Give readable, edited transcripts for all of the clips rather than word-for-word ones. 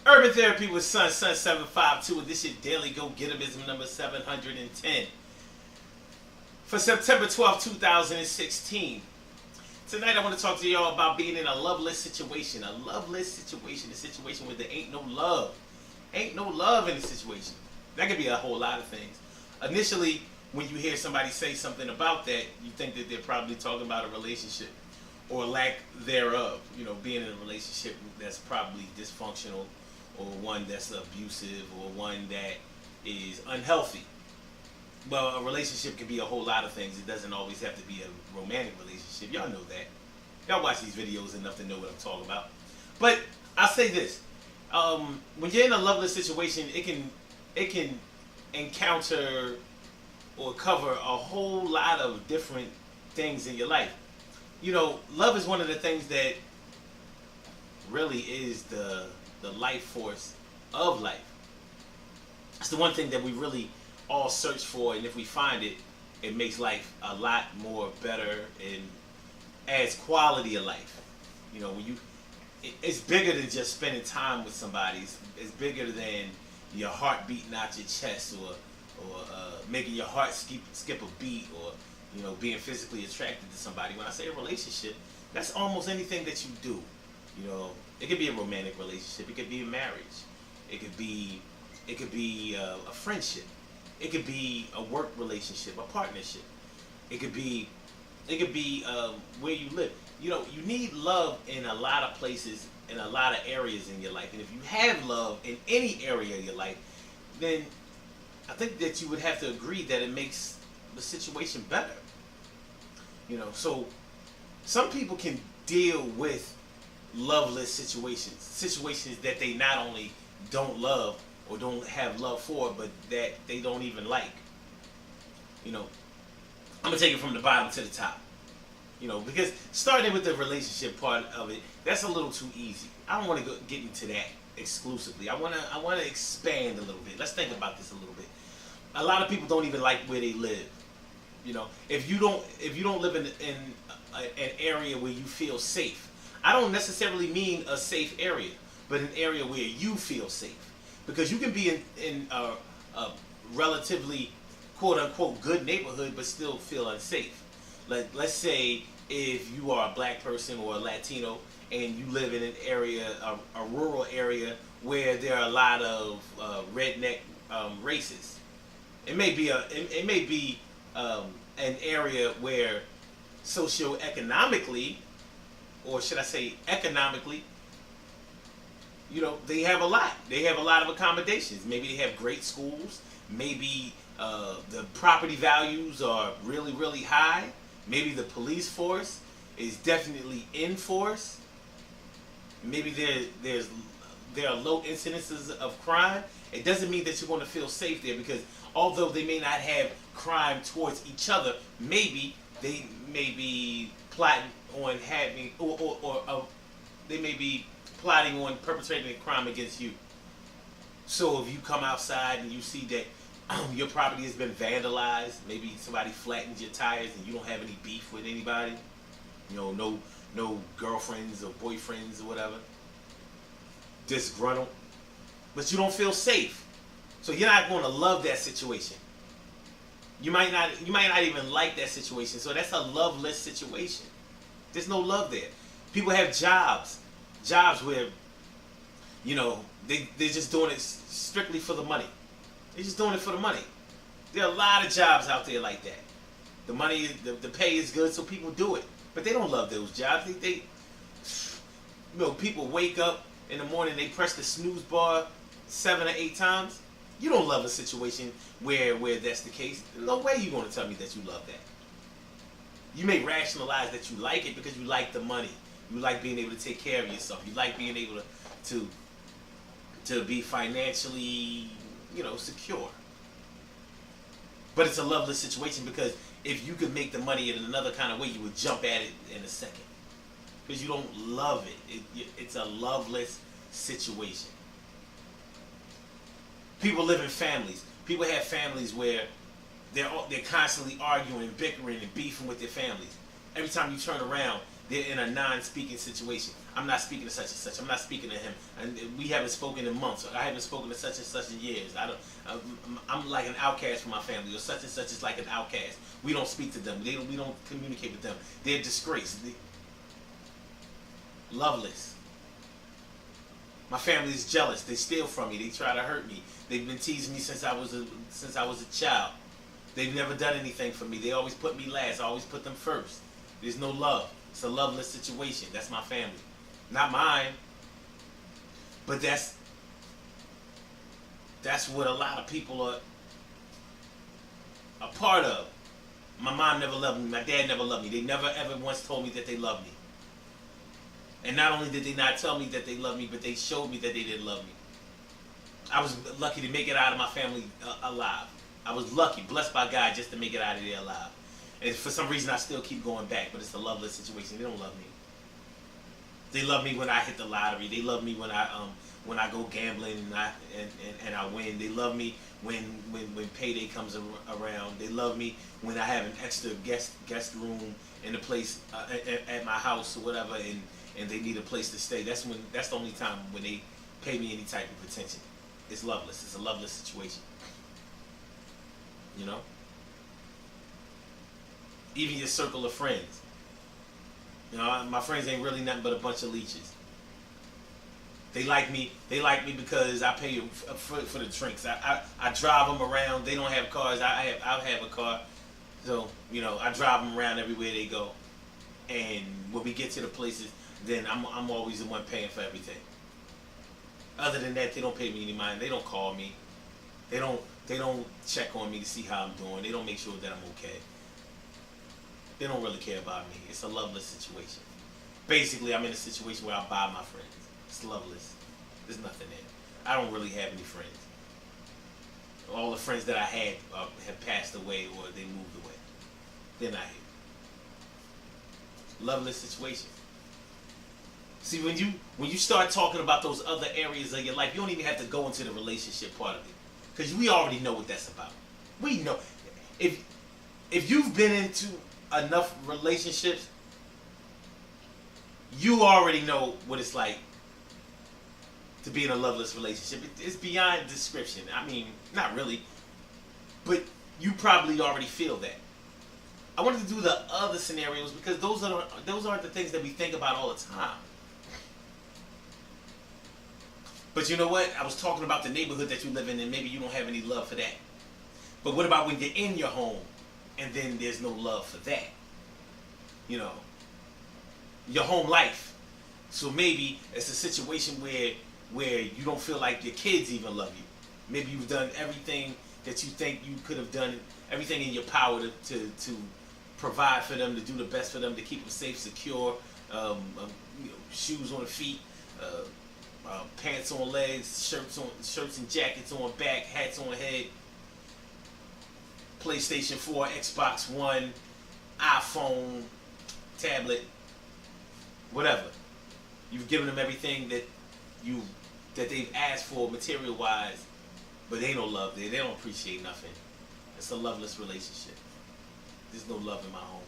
Urban Therapy with Sun 752, and this is your daily go-getterism number 710 for September 12th, 2016. Tonight I want to talk to y'all about being in a loveless situation. A loveless situation, a situation where there ain't no love. Ain't no love in the situation. That could be a whole lot of things. Initially, when you hear somebody say something about that, you think that they're probably talking about a relationship or lack thereof. You know, being in a relationship that's probably dysfunctional, or one that's abusive, or one that is unhealthy. Well, a relationship can be a whole lot of things. It doesn't always have to be a romantic relationship. Y'all know that. Y'all watch these videos enough to know what I'm talking about. But I'll say this. When you're in a loveless situation, it can encounter or cover a whole lot of different things in your life. You know, love is one of the things that really is the life force of life. It's the one thing that we really all search for, and if we find it, it makes life a lot more better and adds quality of life. You know, when it's bigger than just spending time with somebody. It's bigger than your heart beating out your chest, or making your heart skip a beat, or you know, being physically attracted to somebody. When I say a relationship, that's almost anything that you do. You know, it could be a romantic relationship. It could be a marriage. It could be a friendship. It could be a work relationship, a partnership. It could be where you live. You know, you need love in a lot of places, in a lot of areas in your life. And if you have love in any area of your life, then I think that you would have to agree that it makes the situation better. You know, so some people can deal with loveless situations that they not only don't love or don't have love for, but that they don't even like. You know, I'm gonna take it from the bottom to the top. You know, because starting with the relationship part of it, that's a little too easy. I don't want to get into that exclusively. I want to expand a little bit. Let's think about this a little bit. A lot of people don't even like where they live. You know, if you don't live in an area where you feel safe. I don't necessarily mean a safe area, but an area where you feel safe. Because you can be in a relatively quote-unquote good neighborhood but still feel unsafe. Like, let's say if you are a black person or a Latino and you live in an area, a rural area where there are a lot of redneck races. It may be an area where socioeconomically, or should I say economically, you know, they have a lot. They have a lot of accommodations. Maybe they have great schools. Maybe the property values are really, really high. Maybe the police force is definitely in force. Maybe there are low incidences of crime. It doesn't mean that you're going to feel safe there, because although they may not have crime towards each other, maybe they may be plotting on having, or they may be plotting on perpetrating a crime against you. So if you come outside and you see that your property has been vandalized, maybe somebody flattened your tires and you don't have any beef with anybody, you know, no girlfriends or boyfriends or whatever, disgruntled, but you don't feel safe, so you're not going to love that situation. You might not even like that situation. So that's a loveless situation. There's no love there. People have jobs where, you know, they're just doing it strictly for the money. They're just doing it for the money. There are a lot of jobs out there like that. The money, the pay is good, so people do it. But they don't love those jobs. You know, people wake up in the morning, they press the snooze bar 7 or 8 times. You don't love a situation where that's the case. No way you're going to tell me that you love that. You may rationalize that you like it because you like the money. You like being able to take care of yourself. You like being able to be financially, you know, secure. But it's a loveless situation, because if you could make the money in another kind of way, you would jump at it in a second. Because you don't love it. It's a loveless situation. People live in families. People have families where they're constantly arguing, bickering, and beefing with their families. Every time you turn around, they're in a non-speaking situation. I'm not speaking to such and such. I'm not speaking to him, and we haven't spoken in months. I haven't spoken to such and such in years. I'm like an outcast from my family, or such and such is like an outcast. We don't speak to them. We don't communicate with them. They're disgraced. Loveless. My family is jealous. They steal from me. They try to hurt me. They've been teasing me since I was a child. They've never done anything for me. They always put me last. I always put them first. There's no love. It's a loveless situation. That's my family. Not mine. But that's what a lot of people are a part of. My mom never loved me. My dad never loved me. They never ever once told me that they loved me. And not only did they not tell me that they loved me, but they showed me that they didn't love me. I was lucky to make it out of my family alive. I was lucky, blessed by God, just to make it out of there alive. And for some reason, I still keep going back, but it's a loveless situation. They don't love me. They love me when I hit the lottery. They love me when I go gambling and I win. They love me when payday comes around. They love me when I have an extra guest room in the place at my house or whatever, and they need a place to stay. That's the only time when they pay me any type of attention. It's loveless. It's a loveless situation. You know? Even your circle of friends. You know, my friends ain't really nothing but a bunch of leeches. They like me because I pay for the drinks. I drive them around. They don't have cars. I have a car. So, you know, I drive them around everywhere they go. And when we get to the places, then I'm always the one paying for everything. Other than that, they don't pay me any mind. They don't call me. They don't check on me to see how I'm doing. They don't make sure that I'm okay. They don't really care about me. It's a loveless situation. Basically, I'm in a situation where I buy my friends. It's loveless. There's nothing there. I don't really have any friends. All the friends that I had have passed away or they moved away. They're not here. Loveless situation. See, when you start talking about those other areas of your life, you don't even have to go into the relationship part of it, because we already know what that's about. We know if you've been into enough relationships, you already know what it's like to be in a loveless relationship. It's beyond description. I mean, not really, but you probably already feel that. I wanted to do the other scenarios because those aren't the things that we think about all the time. But you know what? I was talking about the neighborhood that you live in, and maybe you don't have any love for that. But what about when you're in your home and then there's no love for that? You know, your home life. So maybe it's a situation where you don't feel like your kids even love you. Maybe you've done everything that you think you could have done, everything in your power to provide for them, to do the best for them, to keep them safe, secure, shoes on the feet, pants on legs, shirts and jackets on back, hats on head, PlayStation 4, Xbox One, iPhone, tablet, whatever. You've given them everything that they've asked for material-wise, but they don't love there. They don't appreciate nothing. It's a loveless relationship. There's no love in my home.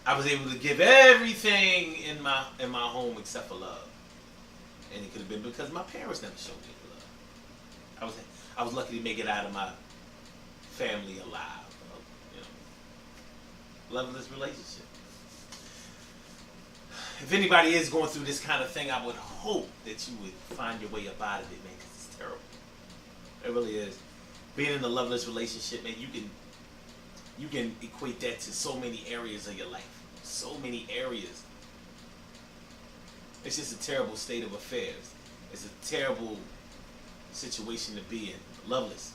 I was able to give everything in my home except for love. And it could have been because my parents never showed me love. I was lucky to make it out of my family alive. You know, loveless relationship. If anybody is going through this kind of thing, I would hope that you would find your way up out of it, man, because it's terrible. It really is. Being in a loveless relationship, man, you can equate that to so many areas of your life. So many areas. It's just a terrible state of affairs. It's a terrible situation to be in. Loveless.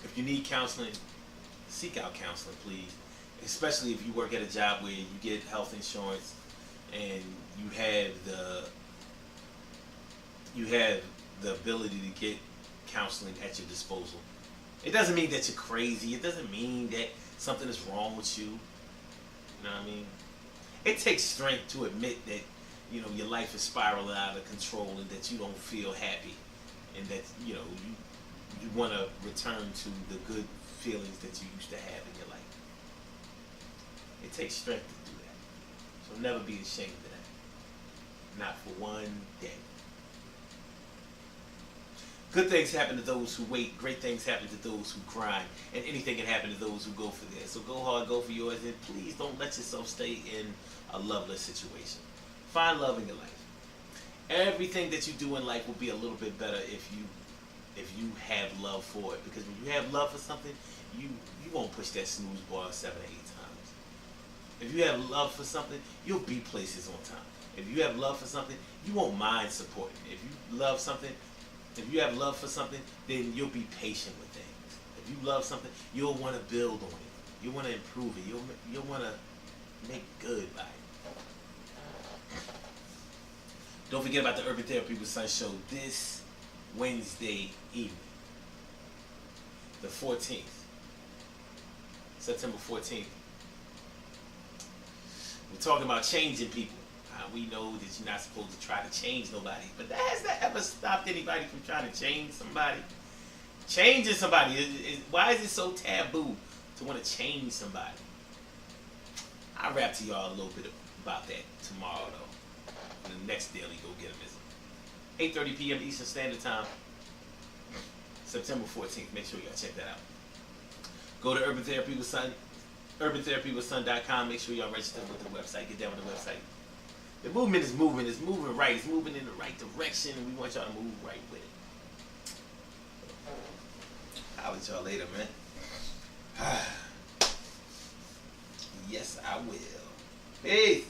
If you need counseling, seek out counseling, please. Especially if you work at a job where you get health insurance and you have the ability to get counseling at your disposal. It doesn't mean that you're crazy. It doesn't mean that something is wrong with you. You know what I mean? It takes strength to admit that, you know, your life is spiraling out of control and that you don't feel happy and that, you know, you want to return to the good feelings that you used to have in your life. It takes strength to do that. So never be ashamed of that. Not for one day. Good things happen to those who wait. Great things happen to those who grind. And anything can happen to those who go for theirs. So go hard, go for yours, and please don't let yourself stay in a loveless situation. Find love in your life. Everything that you do in life will be a little bit better if you have love for it. Because when you have love for something, you won't push that snooze bar 7 or 8 times. If you have love for something, you'll be places on time. If you have love for something, you won't mind supporting. If you have love for something, then you'll be patient with things. If you love something, you'll want to build on it. You'll want to improve it. You'll want to make good by it. Don't forget about the Urban Therapy with Sun show this Wednesday evening, the 14th, September 14th. We're talking about changing people. We know that you're not supposed to try to change nobody, but has that ever stopped anybody from trying to change somebody? Changing somebody, why is it so taboo to want to change somebody? I'll rap to y'all a little bit about that tomorrow, though. The next Daily Go Get 'Em is 8:30 p.m. Eastern Standard Time, September 14th. Make sure y'all check that out. Go to Urban Therapy with Sun, urban-therapy-with-sun.com. Make sure y'all register with the website. Get down with the website. The movement is moving. It's moving right. It's moving in the right direction, and we want y'all to move right with it. I'll let y'all later, man. Yes, I will. Peace.